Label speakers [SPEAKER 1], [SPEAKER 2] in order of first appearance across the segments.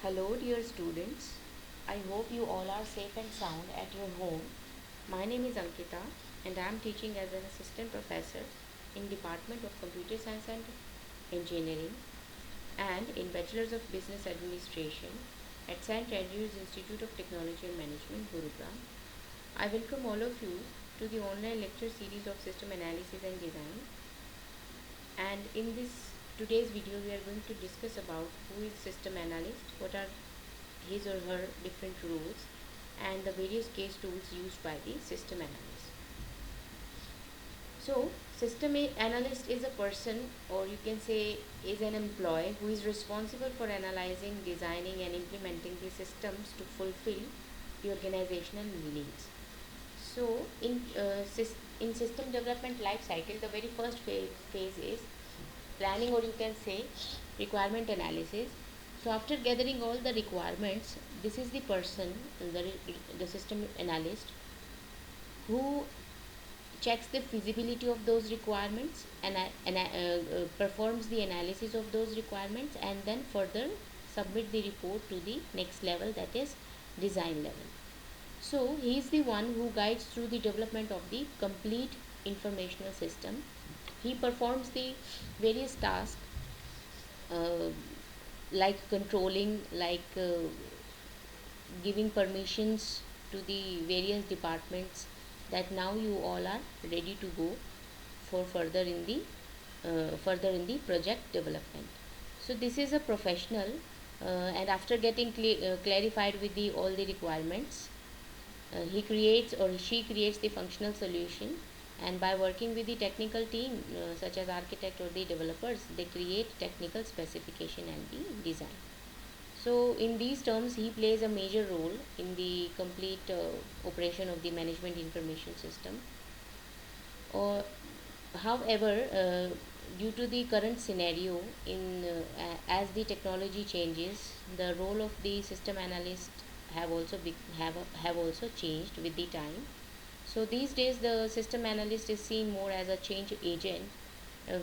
[SPEAKER 1] Hello dear students, I hope you all are safe and sound at your home. My name is Ankita and I am teaching as an assistant professor in Department of Computer Science and Engineering and in Bachelor's of Business Administration at St. Andrews Institute of Technology and Management, Gurugram. I welcome all of you to the online lecture series of System Analysis and Design, and in this today's video we are going to discuss about who is system analyst, what are his or her different roles, and the various case tools used by the system analyst. So analyst is a person, or you can say is an employee who is responsible for analyzing, designing and implementing the systems to fulfill the organizational needs. So in system development life cycle, the very first phase is planning, or you can say requirement analysis. So after gathering all the requirements, this is the person, the system analyst, who checks the feasibility of those requirements and performs the analysis of those requirements, and then further submit the report to the next level, that is design level. So he is the one who guides through the development of the complete informational system. He performs the various tasks, uh, like controlling, giving permissions to the various departments, that now you all are ready to go for further in the project development. So this is a professional, and after getting clarified with the all the requirements, he creates or she creates the functional solution, and by working with the technical team, such as architect or the developers, they create technical specification and the design. So in these terms, he plays a major role in the complete operation of the management information system. Or however, due to the current scenario, as the technology changes, the role of the system analyst have also changed with the time. So these days, the system analyst is seen more as a change agent,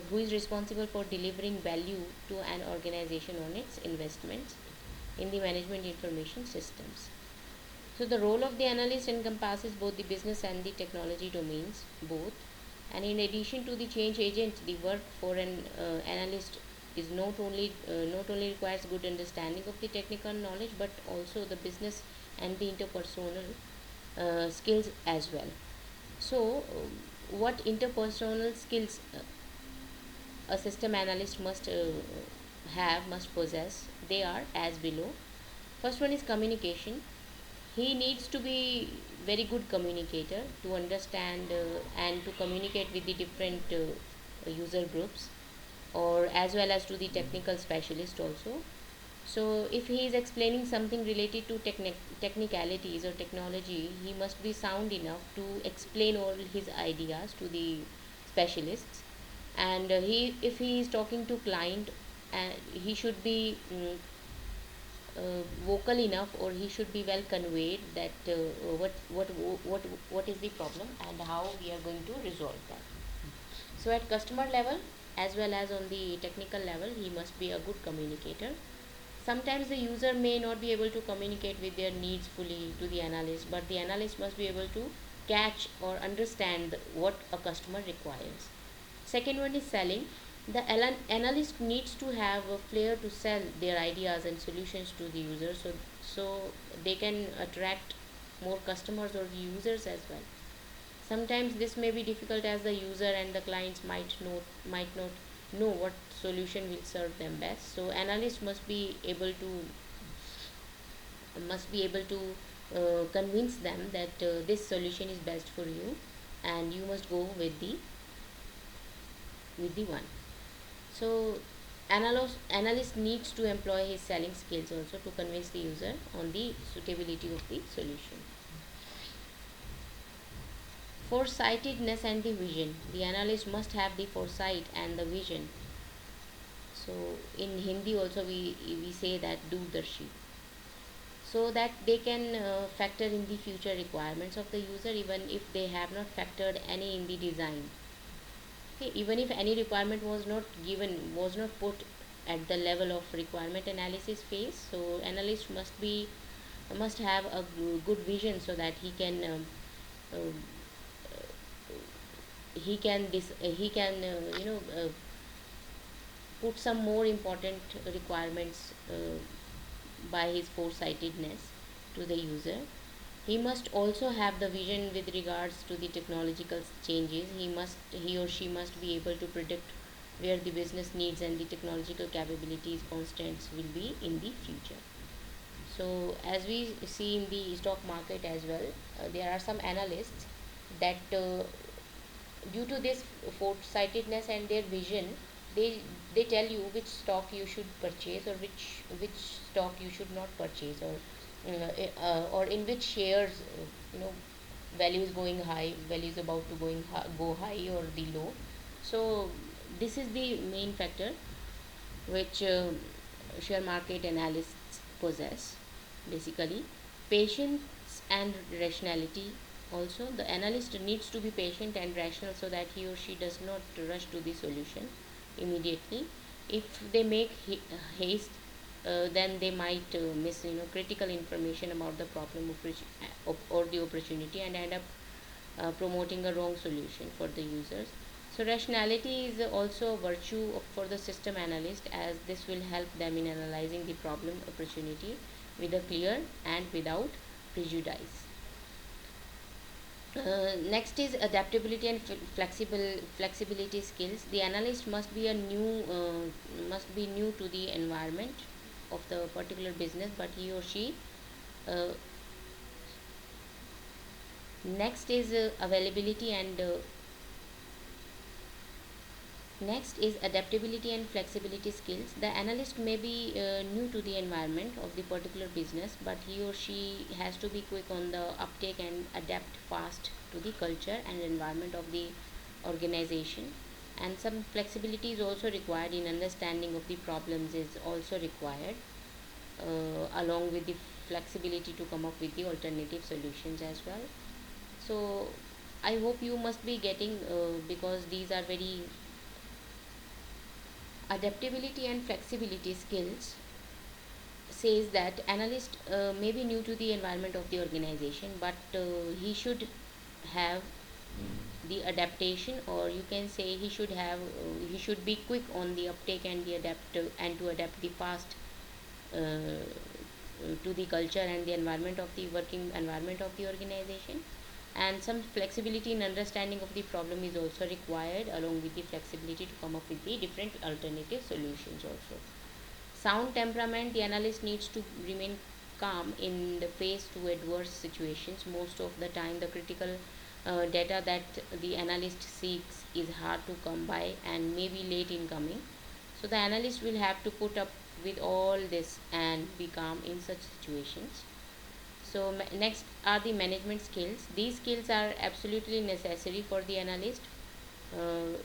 [SPEAKER 1] who is responsible for delivering value to an organization on its investments in the management information systems. So the role of the analyst encompasses both the business and the technology domains, both. And in addition to the change agent, the work for an analyst is not only requires good understanding of the technical knowledge, but also the business and the interpersonal skills as well. So, what interpersonal skills a system analyst must possess? They are as below. First one is communication. He needs to be very good communicator to understand and to communicate with the different user groups, or as well as to the technical specialist also. So if he is explaining something related to technicalities or technology, he must be sound enough to explain all his ideas to the specialists. And if he is talking to client, he should be vocal enough, or he should be well conveyed that what is the problem and how we are going to resolve that. So at customer level as well as on the technical level, he must be a good communicator. Sometimes the user may not be able to communicate with their needs fully to the analyst, but the analyst must be able to catch or understand what a customer requires. Second one is selling. The analyst needs to have a flair to sell their ideas and solutions to the user, so they can attract more customers or users as well. Sometimes this may be difficult, as the user and the clients might not know what solution will serve them best. So analyst must be able to convince them that this solution is best for you, and you must go with the one. So analyst needs to employ his selling skills also to convince the user on the suitability of the solution. Foresightedness and the vision. The analyst must have the foresight and the vision. So in Hindi also we say that doordarshi, so that they can factor in the future requirements of the user, even if they have not factored any in the design. Okay, even if any requirement was not given, was not put at the level of requirement analysis phase. So analyst must have a good vision so that uh, he can put some more important requirements by his foresightedness to the user. He must also have the vision with regards to the technological changes. He or she must be able to predict where the business needs and the technological capabilities constants will be in the future. So as we see in the stock market as well, there are some analysts that due to this foresightedness and their vision, they tell you which stock you should purchase, or which stock you should not purchase, or in which shares value is going high, value is about to go high or the low. So this is the main factor which share market analysts possess, basically. Patience and rationality. Also, the analyst needs to be patient and rational so that he or she does not rush to the solution immediately. If they make haste, then they might miss critical information about the problem or the opportunity, and end up promoting a wrong solution for the users. So rationality is also a virtue for the system analyst, as this will help them in analyzing the problem opportunity with a clear and without prejudice. Next is adaptability and flexibility skills. The analyst must be new to the environment of the particular business, but he or she uh, next is availability and Next is adaptability and flexibility skills. The analyst may be new to the environment of the particular business, but he or she has to be quick on the uptake and adapt fast to the culture and environment of the organization. And some flexibility is also required in understanding of the problems is also required, along with the flexibility to come up with the alternative solutions as well. So I hope you must be getting, because these are very adaptability and flexibility skills says that analyst may be new to the environment of the organization, but he should have the adaptation, or you can say he should be quick on the uptake and the adapt and to adapt the fast to the culture and the environment of the working environment of the organization. And some flexibility in understanding of the problem is also required, along with the flexibility to come up with the different alternative solutions also. Sound temperament. The analyst needs to remain calm in the face to adverse situations. Most of the time the critical data that the analyst seeks is hard to come by and may be late in coming. So the analyst will have to put up with all this and be calm in such situations. So next are the management skills. These skills are absolutely necessary for the analyst, uh,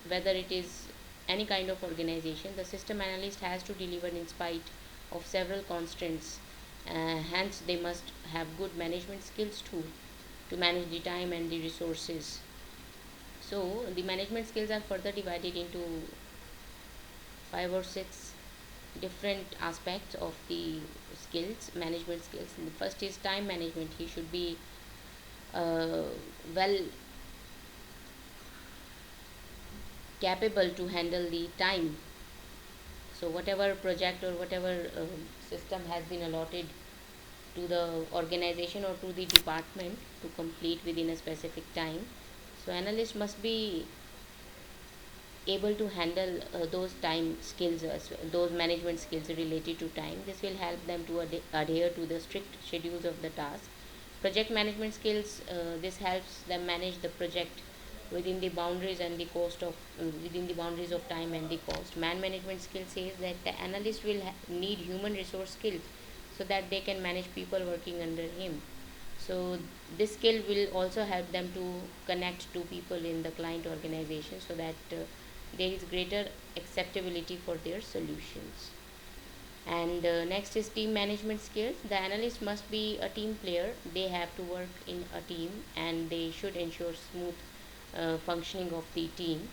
[SPEAKER 1] whether it is any kind of organization. The system analyst has to deliver in spite of several constraints. Hence, they must have good management skills too, to manage the time and the resources. So the management skills are further divided into five or six different aspects of the management skills. And the first is time management. He should be uh, well capable to handle the time. So whatever project or whatever system has been allotted to the organization or to the department to complete within a specific time, so analyst must be able to handle those time skills as well, those management skills related to time. This will help them to adhere to the strict schedules of the task. Project management skills, this helps them manage the project within the boundaries and the cost of within the boundaries of time and the cost. Man management skill says that the analyst will need human resource skills so that they can manage people working under him. So this skill will also help them to connect to people in the client organization, so that there is greater acceptability for their solutions. And next is team management skills. The analyst must be a team player. They have to work in a team and they should ensure smooth functioning of the team.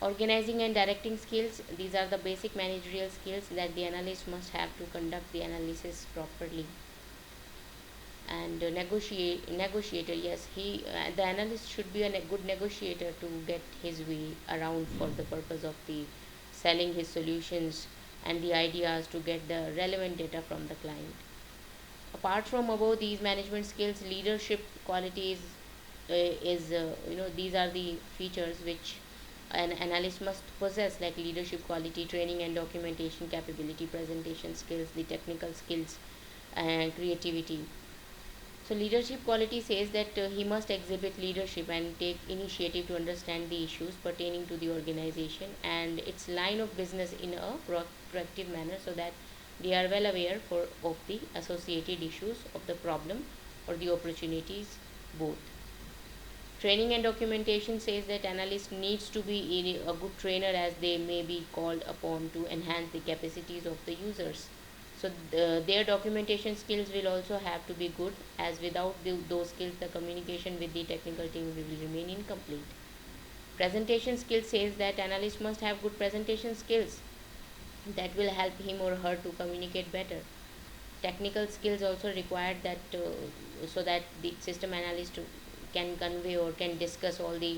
[SPEAKER 1] Organizing and directing skills, these are the basic managerial skills that the analyst must have to conduct the analysis properly. And negotiator, yes, the analyst should be a good negotiator to get his way around for the purpose of the selling his solutions and the ideas to get the relevant data from the client. Apart from above these management skills, leadership qualities is these are the features which an analyst must possess, like leadership quality, training and documentation capability, presentation skills, the technical skills, and creativity. So leadership quality says that he must exhibit leadership and take initiative to understand the issues pertaining to the organization and its line of business in a proactive manner, so that they are well aware of the associated issues of the problem or the opportunities both. Training and documentation says that analyst needs to be a good trainer, as they may be called upon to enhance the capacities of the users. So their documentation skills will also have to be good, as without those skills the communication with the technical team will remain incomplete. Presentation skills says that analyst must have good presentation skills that will help him or her to communicate better. Technical skills also required, that so that the system analyst can convey or can discuss all the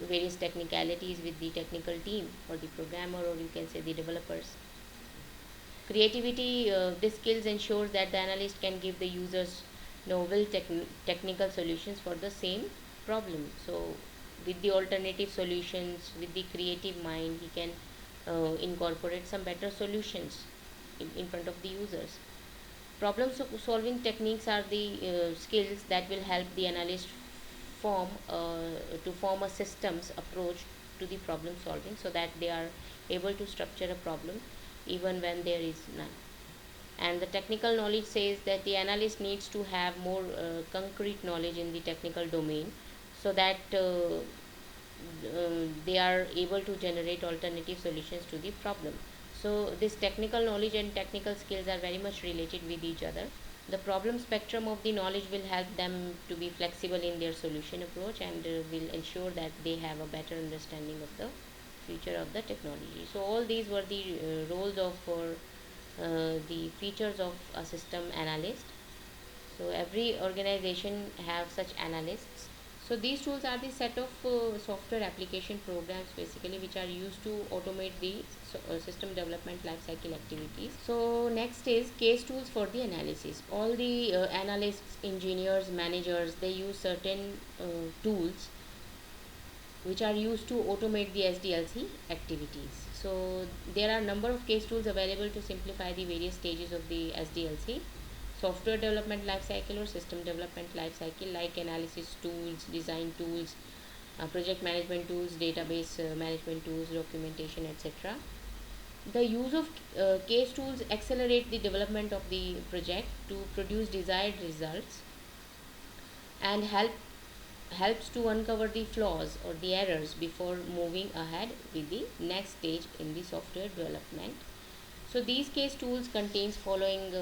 [SPEAKER 1] various technicalities with the technical team or the programmer, or you can say the developers. Creativity, this skills ensures that the analyst can give the users novel technical solutions for the same problem. So with the alternative solutions, with the creative mind, he can incorporate some better solutions in front of the users. Problem solving techniques are the skills that will help the analyst form form a systems approach to the problem solving, so that they are able to structure a problem even when there is none. And the technical knowledge says that the analyst needs to have more concrete knowledge in the technical domain, so that they are able to generate alternative solutions to the problem. So this technical knowledge and technical skills are very much related with each other. The problem spectrum of the knowledge will help them to be flexible in their solution approach, and will ensure that they have a better understanding of the future of the technology. So all these were the roles of or the features of a system analyst. So every organization have such analysts. So these tools are the set of software application programs basically, which are used to automate the system development lifecycle activities. So next is case tools for the analysis. All the analysts, engineers, managers, they use certain tools which are used to automate the SDLC activities. So there are a number of case tools available to simplify the various stages of the SDLC software development lifecycle or system development lifecycle, like analysis tools, design tools, project management tools, database management tools, documentation, etc. The use of case tools accelerate the development of the project to produce desired results, and helps to uncover the flaws or the errors before moving ahead with the next stage in the software development. So these case tools contains following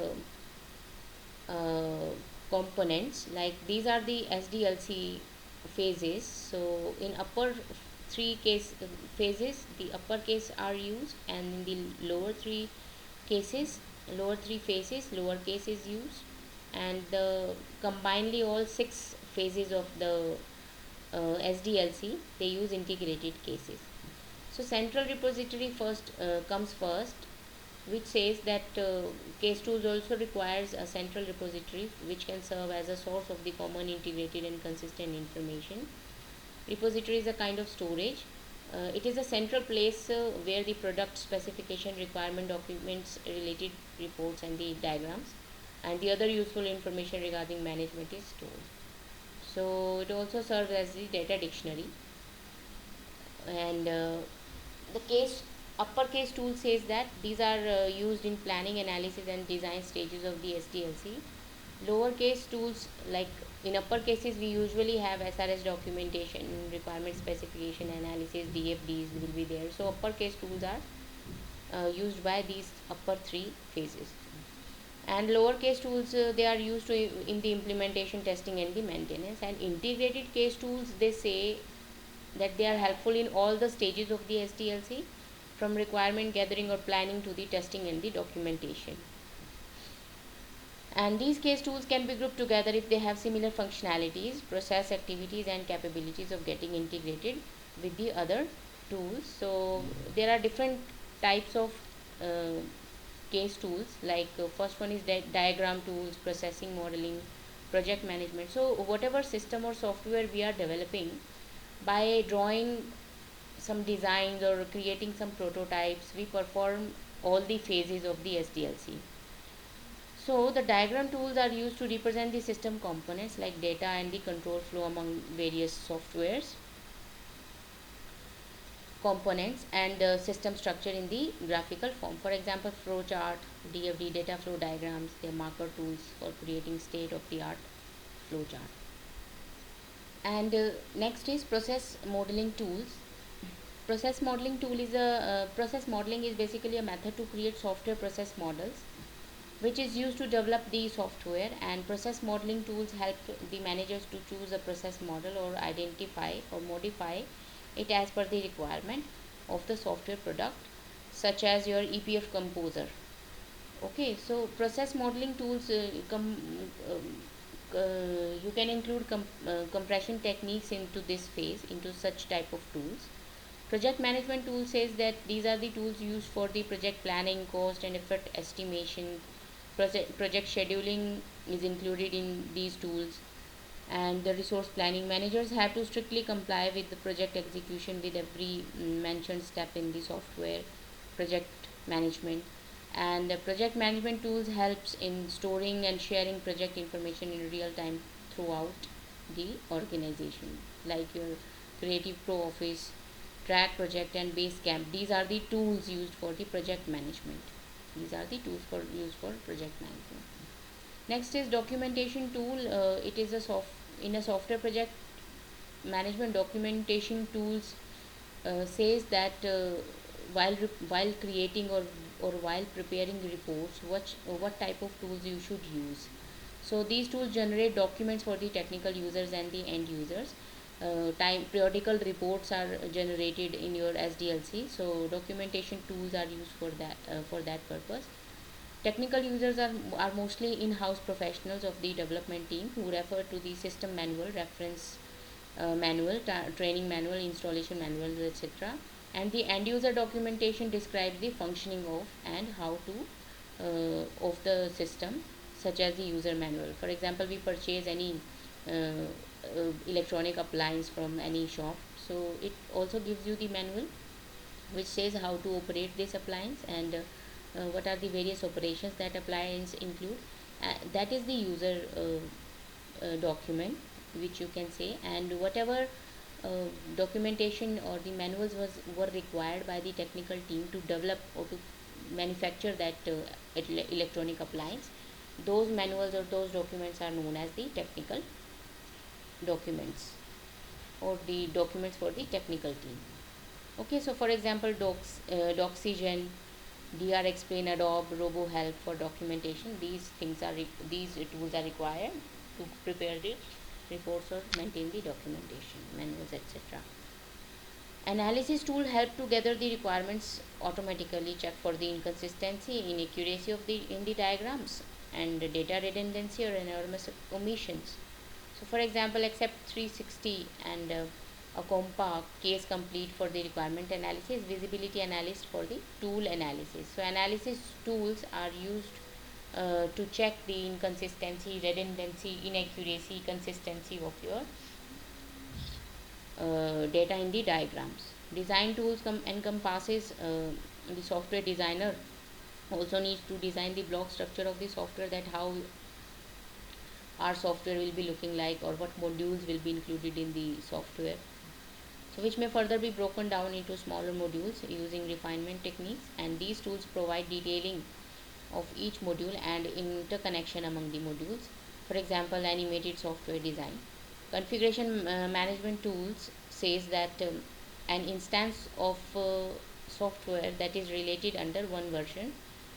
[SPEAKER 1] components, like these are the SDLC phases. So in upper three case phases, the upper case are used, and in the lower three phases, lower case is used, and the combinedly all six phases of the SDLC, they use integrated cases. So central repository comes first, which says that case tools also requires a central repository which can serve as a source of the common, integrated and consistent information. Repository is a kind of storage. It is a central place where the product specification, requirement documents, related reports and the diagrams and the other useful information regarding management is stored. So it also serves as the data dictionary. And the case uppercase tool says that these are used in planning, analysis and design stages of the SDLC. Lowercase tools, like in upper cases we usually have SRS documentation, requirement specification, analysis, DFDs will be there. So uppercase tools are used by these upper three phases. And lowercase tools, they are used in the implementation, testing and the maintenance. And integrated case tools, they say that they are helpful in all the stages of the SDLC, from requirement gathering or planning to the testing and the documentation. And these case tools can be grouped together if they have similar functionalities, process activities, and capabilities of getting integrated with the other tools. So there are different types of uh, case tools, like first one is diagram tools, processing modeling, project management. So whatever system or software we are developing, by drawing some designs or creating some prototypes, we perform all the phases of the SDLC. So the diagram tools are used to represent the system components like data and the control flow among various softwares components and system structure in the graphical form. For example, flowchart, DFD, data flow diagrams, they are marker tools for creating state of the art flowchart. And next is process modeling tools. Process modeling is basically a method to create software process models, which is used to develop the software. And process modeling tools help the managers to choose a process model or identify or modify it as per the requirement of the software product, such as your EPF composer. Okay, so process modeling tools you can include compression techniques into this phase, into such type of tools. Project management tool says that these are the tools used for the project planning, cost and effort estimation. Project scheduling is included in these tools. And the resource planning, managers have to strictly comply with the project execution with every mentioned step in the software project management. And the project management tools helps in storing and sharing project information in real time throughout the organization, like your Creative Pro Office, Track Project and Basecamp. These are the tools used for the project management. These are the tools for used for project management. Next is documentation tool. It is a in a software project management, documentation tools says that while creating or while preparing reports, what type of tools you should use. So these tools generate documents for the technical users and the end users. Time periodical reports are generated in your SDLC. So documentation tools are used for that purpose. Technical users are mostly in-house professionals of the development team who refer to the system manual, reference manual, training manual, installation manuals, etc. And the end user documentation describes the functioning of and how to of the system, such as the user manual. For example, we purchase any electronic appliance from any shop, so it also gives you the manual which says how to operate this appliance and what are the various operations that appliance include. That is the user document which you can say. And whatever documentation or the manuals were required by the technical team to develop or to manufacture that electronic appliance, those manuals or those documents are known as the technical documents or the documents for the technical team. Okay, so for example, Doxygen, DR Explain, Adobe, RoboHelp for documentation. These tools are required to prepare the reports or maintain the documentation, manuals, etc. Analysis tool help to gather the requirements automatically, check for the inconsistency, inaccuracy of the in the diagrams, and data redundancy or enormous omissions. So, for example, accept 360 and a COMPA case complete for the requirement analysis, visibility analyst for the tool analysis. So, analysis tools are used to check the inconsistency, redundancy, inaccuracy, consistency of your data in the diagrams. Design tools encompasses the software designer also needs to design the block structure of the software, that how our software will be looking like or what modules will be included in the software. So which may further be broken down into smaller modules using refinement techniques, and these tools provide detailing of each module and interconnection among the modules. For example, animated software design. Configuration management tools says that an instance of software that is related under one version,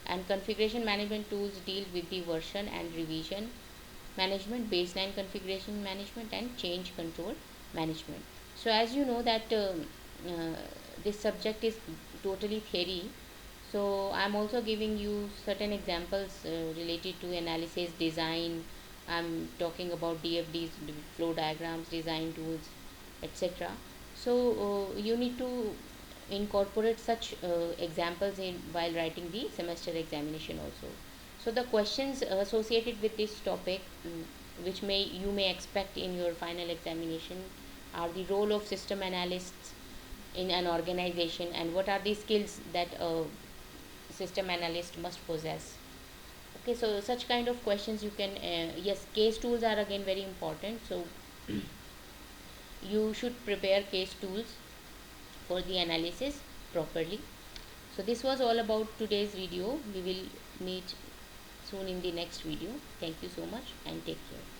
[SPEAKER 1] and configuration management tools deal with the version and revision management, baseline configuration management, and change control management. So as you know that uh, this subject is totally theory, so I'm also giving you certain examples related to analysis, design. I'm talking about DFDs, flow diagrams, design tools, etc. So you need to incorporate such examples in while writing the semester examination also. So the questions associated with this topic, which may you may expect in your final examination, are the role of system analysts in an organization, and what are the skills that a system analyst must possess. Okay, so such kind of questions you can, yes, case tools are again very important. So you should prepare case tools for the analysis properly. So this was all about today's video. We will meet soon in the next video. Thank you so much and take care.